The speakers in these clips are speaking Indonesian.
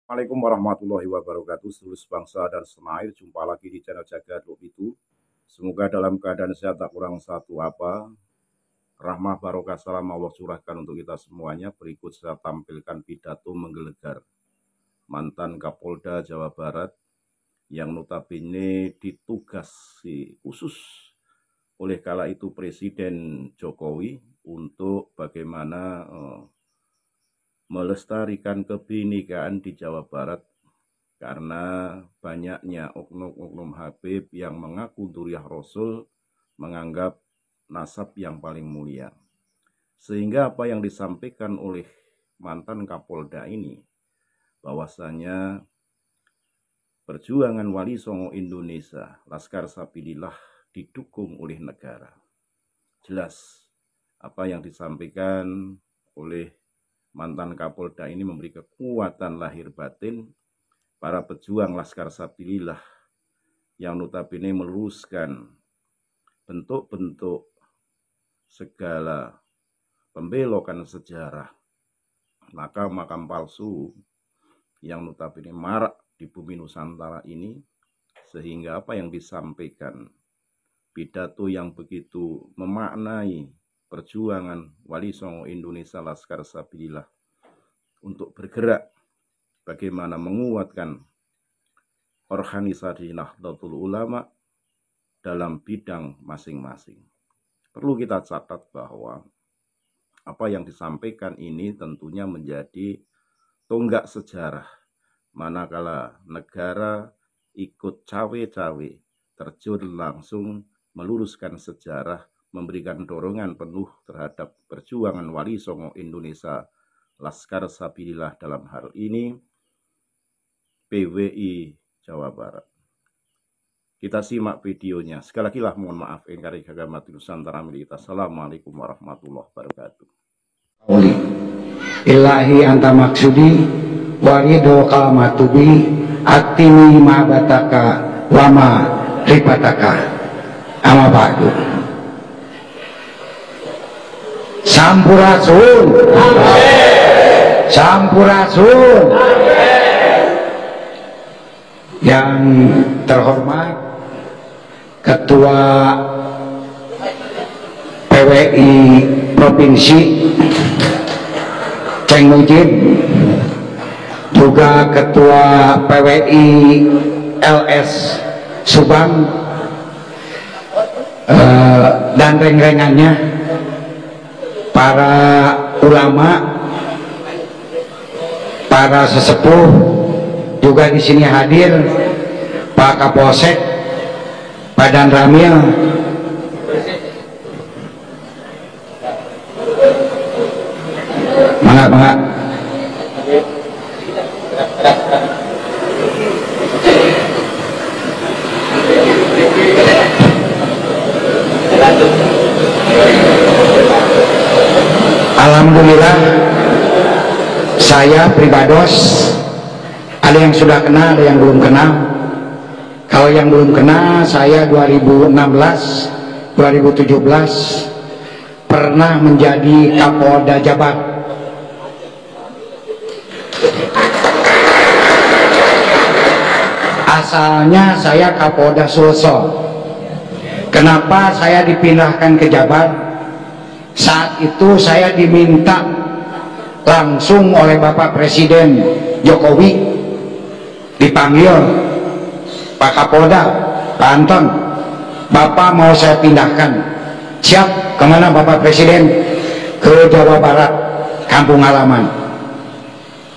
Assalamualaikum warahmatullahi wabarakatuh. Seluruh bangsa dan setanah air, jumpa lagi di channel Jagat Itu. Semoga dalam keadaan sehat tak kurang satu apa. Rahmah barokah salam Allah curahkan untuk kita semuanya. Berikut saya tampilkan pidato menggelegar mantan Kapolda Jawa Barat yang notabene ditugasi khusus oleh kala itu Presiden Jokowi untuk bagaimana melestarikan kebinekaan di Jawa Barat, karena banyaknya oknum-oknum Habib yang mengaku duriah Rasul, menganggap nasab yang paling mulia. Sehingga apa yang disampaikan oleh mantan Kapolda ini, bahwasanya perjuangan Wali Songo Indonesia, Laskar Sabilillah, didukung oleh negara. Jelas apa yang disampaikan oleh mantan Kapolda ini memberi kekuatan lahir batin para pejuang Laskar Sabilillah yang notabene meluruskan bentuk-bentuk segala pembelokan sejarah, makam-makam palsu yang notabene marak di bumi Nusantara ini, sehingga apa yang disampaikan, pidato yang begitu memaknai perjuangan Wali Songo Indonesia Laskar Sabilillah untuk bergerak bagaimana menguatkan organisasi Nahdlatul Ulama dalam bidang masing-masing. Perlu kita catat bahwa apa yang disampaikan ini tentunya menjadi tonggak sejarah manakala negara ikut cawe-cawe terjun langsung meluruskan sejarah, memberikan dorongan penuh terhadap perjuangan Wali Songo Indonesia Laskar Sabilillah, dalam hal ini PWI Jawa Barat. Kita simak videonya. Sekali lagi lah mohon maaf engkari gagamati Nusantara milik kita. Assalamualaikum warahmatullahi wabarakatuh. Ilahi anta maksudi warido kalamatubi aktimi ma'bataka wama ripataka ama ba'du. Sampurasun, Sampurasun. Yang terhormat Ketua PWI Provinsi Ceng Mujib, juga Ketua PWI LS Subang, dan reng-rengannya, para ulama, para sesepuh, juga di sini hadir Pak Kapolsek, Pak Dan Ramil, mangga. Alhamdulillah, saya pribados, ada yang sudah kenal, ada yang belum kenal. Kalau yang belum kenal, saya 2016, 2017 pernah menjadi Kapolda Jabar. Asalnya saya Kapolda Sulsel. Kenapa saya dipindahkan ke Jabar? Saat itu saya diminta langsung oleh Bapak Presiden Jokowi, dipanggil, Pak Kapolda, Pak Anton, Bapak mau saya pindahkan. Siap, kemana Bapak Presiden? Ke Jawa Barat, kampung halaman,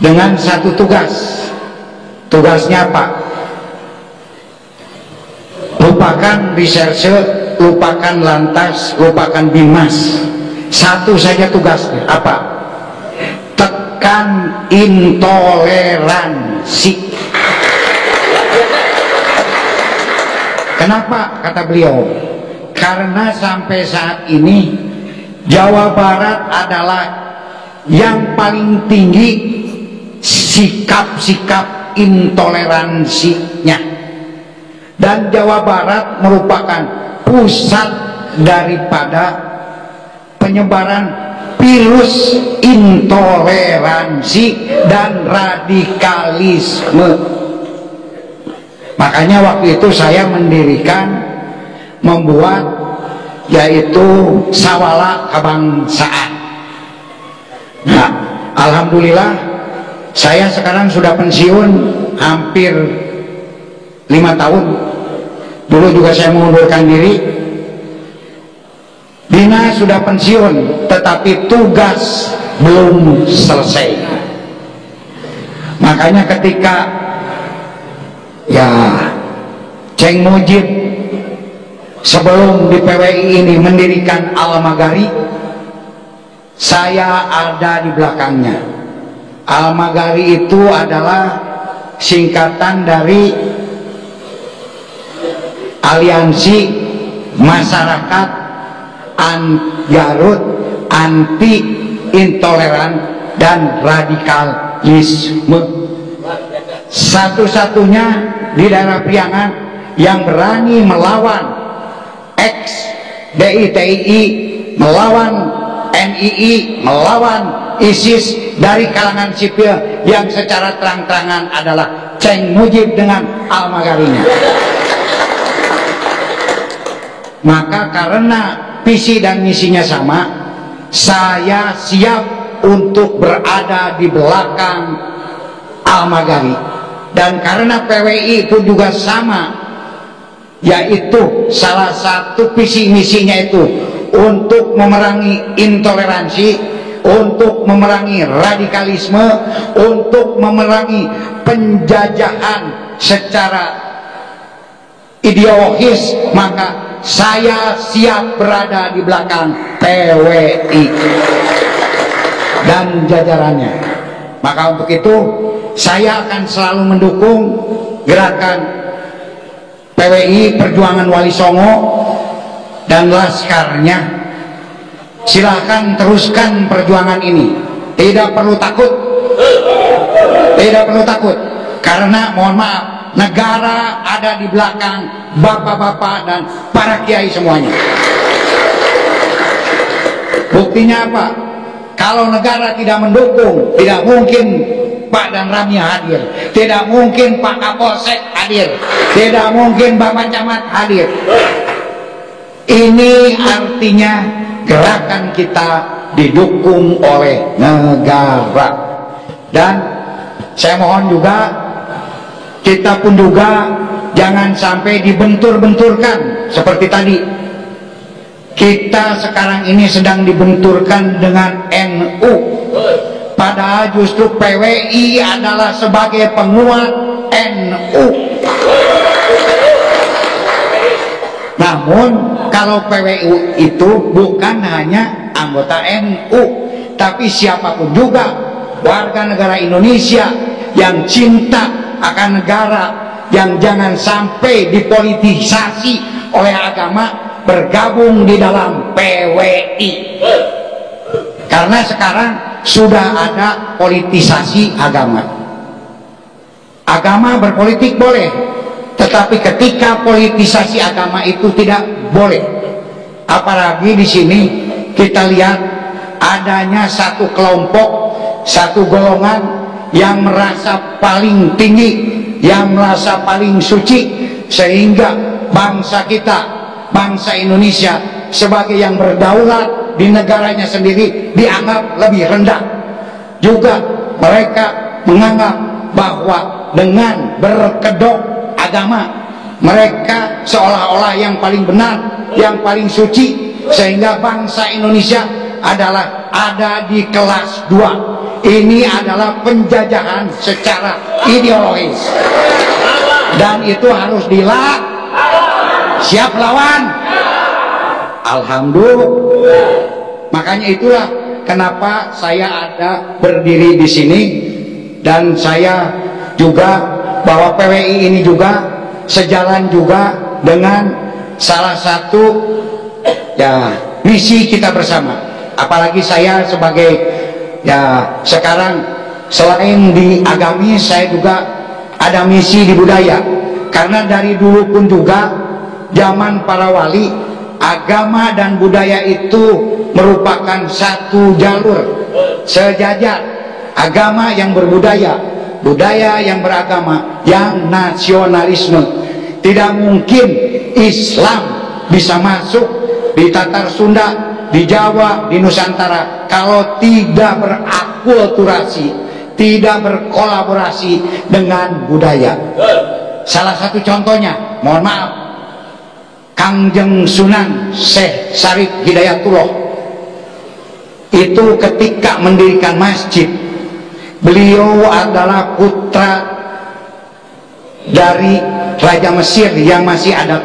dengan satu tugas. Tugasnya apa? Lupakan reserse, lupakan lantas, lupakan bimas. Satu saja tugasnya, apa? Tekan intoleransi. Kenapa? Kata beliau, karena sampai saat ini Jawa Barat adalah yang paling tinggi sikap-sikap intoleransinya, dan Jawa Barat merupakan pusat daripada penyebaran virus intoleransi dan radikalisme. Makanya waktu itu saya membuat yaitu Sawala Kebangsaan. Nah, alhamdulillah saya sekarang sudah pensiun hampir 5 tahun. Dulu juga saya mengundurkan diri. Dina sudah pensiun, tetapi tugas belum selesai. Makanya ketika Ceng Mujib sebelum di PWI ini mendirikan Al-Magari, saya ada di belakangnya. Al-Magari itu adalah singkatan dari Aliansi Masyarakat Garut Anti Intoleran dan Radikalisme. Satu-satunya di daerah Priangan yang berani melawan ex-DITII, melawan NII, melawan ISIS dari kalangan sipil yang secara terang-terangan adalah Ceng Mujib dengan Al-Magarinya. Maka karena visi dan misinya sama, saya siap untuk berada di belakang Al-Magari. Dan karena PWI itu juga sama, yaitu salah satu visi misinya itu untuk memerangi intoleransi, untuk memerangi radikalisme, untuk memerangi penjajahan secara ideologis, maka saya siap berada di belakang PWI dan jajarannya. Maka untuk itu saya akan selalu mendukung gerakan PWI Perjuangan Wali Songo dan laskarnya. Silahkan teruskan perjuangan ini, tidak perlu takut, tidak perlu takut, karena mohon maaf, negara ada di belakang bapak-bapak dan para kiai semuanya. Buktinya apa? Kalau negara tidak mendukung, tidak mungkin Pak dan Rami hadir, tidak mungkin Pak Kapolsek hadir, tidak mungkin Bapak Camat hadir. Ini artinya gerakan kita didukung oleh negara. Dan saya mohon juga, kita pun juga jangan sampai dibentur-benturkan seperti tadi. Kita sekarang ini sedang dibenturkan dengan NU, padahal justru PWI adalah sebagai penguat NU. Namun kalau PWI itu bukan hanya anggota NU, tapi siapapun juga warga negara Indonesia yang cinta akan negara, yang jangan sampai dipolitisasi oleh agama, bergabung di dalam PWI. Karena sekarang sudah ada politisasi agama. Agama berpolitik boleh, tetapi ketika politisasi agama itu tidak boleh. Apalagi di sini kita lihat adanya satu kelompok, satu golongan yang merasa paling tinggi, yang merasa paling suci, sehingga bangsa kita, bangsa Indonesia sebagai yang berdaulat di negaranya sendiri dianggap lebih rendah. Juga mereka menganggap bahwa dengan berkedok agama mereka seolah-olah yang paling benar, yang paling suci, sehingga bangsa Indonesia adalah ada di kelas 2. Ini adalah penjajahan secara ideologis, dan itu harus siap lawan. Alhamdulillah. Makanya itulah kenapa saya ada berdiri di sini, dan saya juga bahwa PWI ini juga sejalan juga dengan salah satu misi kita bersama. Apalagi saya sebagai sekarang selain di agamis, saya juga ada misi di budaya. Karena dari dulu pun juga zaman para wali, agama dan budaya itu merupakan satu jalur sejajar, agama yang berbudaya, budaya yang beragama, yang nasionalisme. Tidak mungkin Islam bisa masuk di Tatar Sunda, di Jawa, di Nusantara kalau tidak berakulturasi, tidak berkolaborasi dengan budaya. Salah satu contohnya, mohon maaf, Kangjeng Sunan Syekh Syarif Hidayatullah itu ketika mendirikan masjid, beliau adalah putra dari Raja Mesir yang masih ada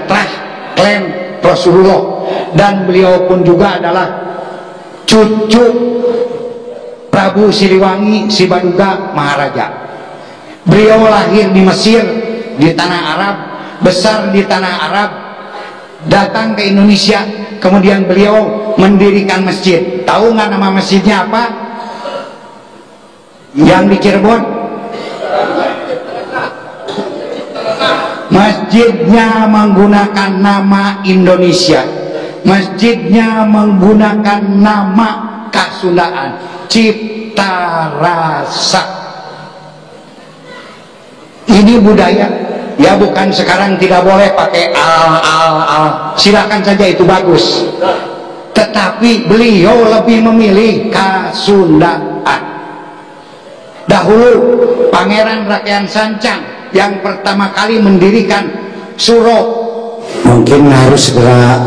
klaim Rasulullah, dan beliau pun juga adalah cucu Prabu Siliwangi Sibaduga Maharaja. Beliau lahir di Mesir, di tanah Arab, besar di tanah Arab, datang ke Indonesia, kemudian beliau mendirikan masjid. Tahu nggak nama masjidnya apa? Yang di Cirebon? Masjidnya menggunakan nama Indonesia, masjidnya menggunakan nama Kasundaan, Cipta Rasa. Ini budaya ya, bukan sekarang tidak boleh pakai al, silakan saja, itu bagus, tetapi beliau lebih memilih Kasundaan. Dahulu Pangeran Rakyat Sancang yang pertama kali mendirikan Suro, mungkin harus segera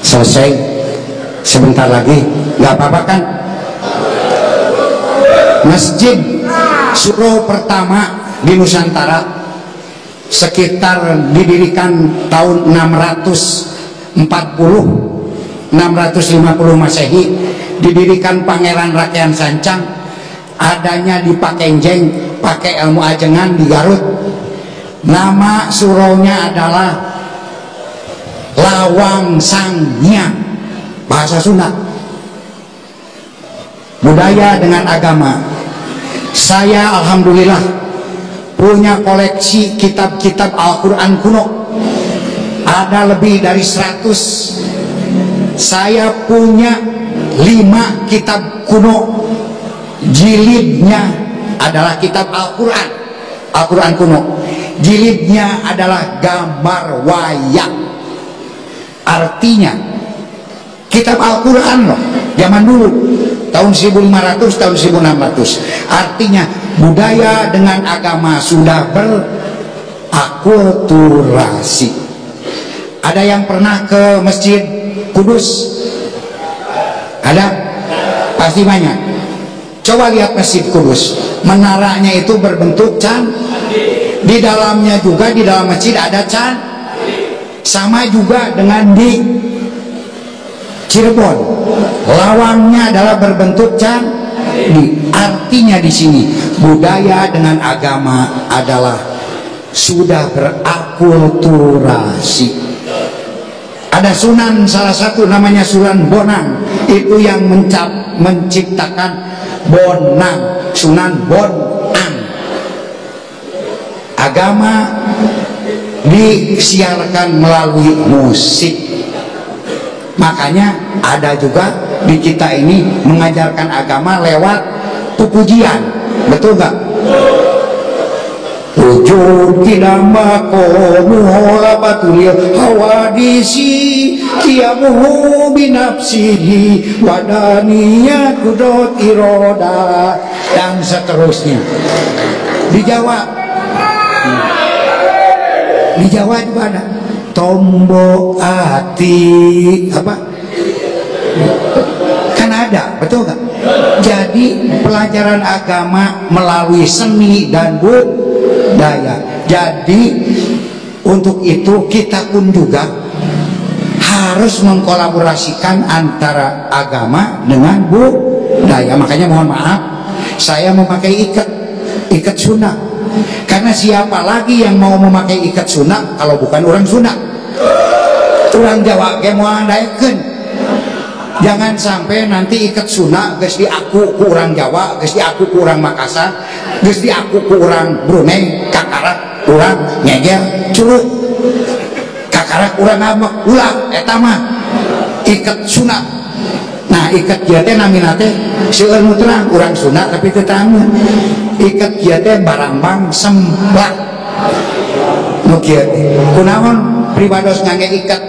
selesai sebentar lagi, nggak apa-apa kan? Masjid Suro pertama di Nusantara sekitar didirikan tahun 650 Masehi, didirikan Pangeran Rakyat Sancang, adanya di Pakenjeng, pakai ilmu ajengan di Garut. Nama suronya adalah Lawang Sangnya, bahasa Sunda. Budaya dengan agama. Saya alhamdulillah punya koleksi kitab-kitab Al-Quran kuno, ada lebih dari 100. Saya punya 5 kitab kuno, jilidnya adalah kitab Al-Quran, Al-Quran kuno, jilidnya adalah gambar wayang. Artinya kitab Al-Quran loh, zaman dulu tahun 1500, tahun 1600. Artinya budaya dengan agama sudah berakulturasi. Ada yang pernah ke Masjid Kudus? Ada? Pasti banyak. Coba lihat Masjid Kudus, menaranya itu berbentuk candi, di dalamnya juga, di dalam masjid ada candi. Sama juga dengan di Cirebon, lawangnya adalah berbentuk candi. Artinya di sini budaya dengan agama adalah sudah berakulturasi. Ada sunan, salah satu namanya Sunan Bonang, itu yang menciptakan Bonang, Sunan Bonang. Agama disiarkan melalui musik. Makanya ada juga di kita ini mengajarkan agama lewat pujian, betul nggak? Wujud tinama komu lapatulia hawadisi kiamuhu binafsihi wadaniyat kudrot iroda, dan seterusnya. Di Jawa juga ada tombo ati apa, kan ada, betul nggak? Jadi pelajaran agama melalui seni dan budaya. Jadi untuk itu kita pun juga harus mengkolaborasikan antara agama dengan budaya. Makanya mohon maaf, saya memakai ikat sunnah, karena siapa lagi yang mau memakai ikat sunnah kalau bukan orang Sunda? Orang Jawa ge moal daekeun. Jangan sampai nanti ikat sunnah geus diaku ku orang Jawa, geus diaku ku orang Makassar, geus diaku ku orang Brunei, kakarak urang nyeger curug, kakarak urang ngambek ulah, eta mah ikat sunnah ikat kieu teh namina teh seueur nu terang urang Sunda tapi teu terang. Ikat kieu teh barambang semplak. Nu kieu kunaon pribados ngangge ikat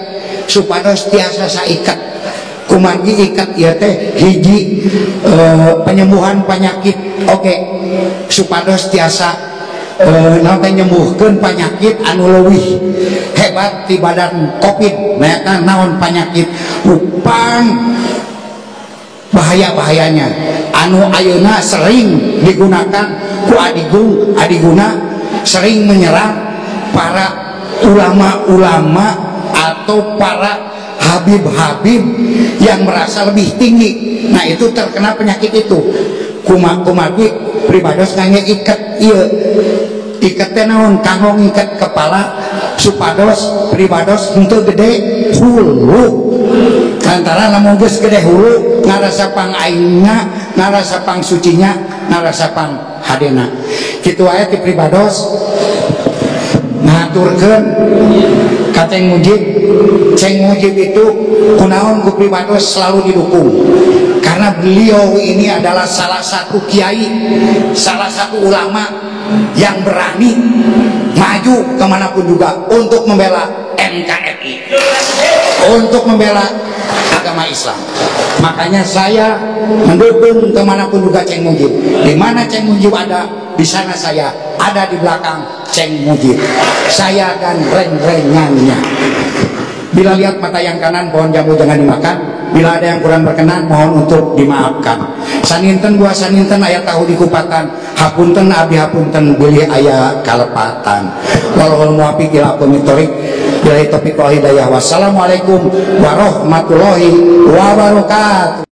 supados tiasa saikat. Kumargi ikat ieu teh hiji penyembuhan penyakit oke supados tiasa nanti nyembuhkeun penyakit anu leuwih hebat di badan Covid. Nah naon penyakit upang bahaya-bahayanya anu ayeuna sering digunakan ku adiguna sering menyerang para ulama-ulama atau para habib-habib yang merasa lebih tinggi. Nah itu terkena penyakit itu. Kumagi pribados ngangge ikat ieu ikat teh naon kanggo ngikat kepala supados pribados henteu gede hulu lantaran lamun geus gede hulu ngarasa pang aingna ngarasa pang sucinya ngarasa pang hadena kitu aya ti pribados ngaturkeun ka Ceng Mujib. Ceng Mujib itu kunaon ku pribados selalu didukung karena beliau ini adalah salah satu kiai, salah satu ulama yang berani maju kemanapun juga untuk membela NKRI, untuk membela agama Islam. Makanya saya mendukung kemanapun juga Ceng Mujib. Di mana Ceng Mujib ada, di sana saya ada di belakang Ceng Mujib. Saya dan reng-rengannya. Bila lihat mata yang kanan, pohon jambu jangan dimakan. Bila ada yang kurang berkenan, mohon untuk dimaafkan. Saninten gua saninten aya tahu di kupatan. Hapunten abi hapunten beuli aya kalepatan. Wallahul muwaffiq ila aqwamit thoriq. Billahi taufiq wal hidayah. Wassalamualaikum warahmatullahi wabarakatuh.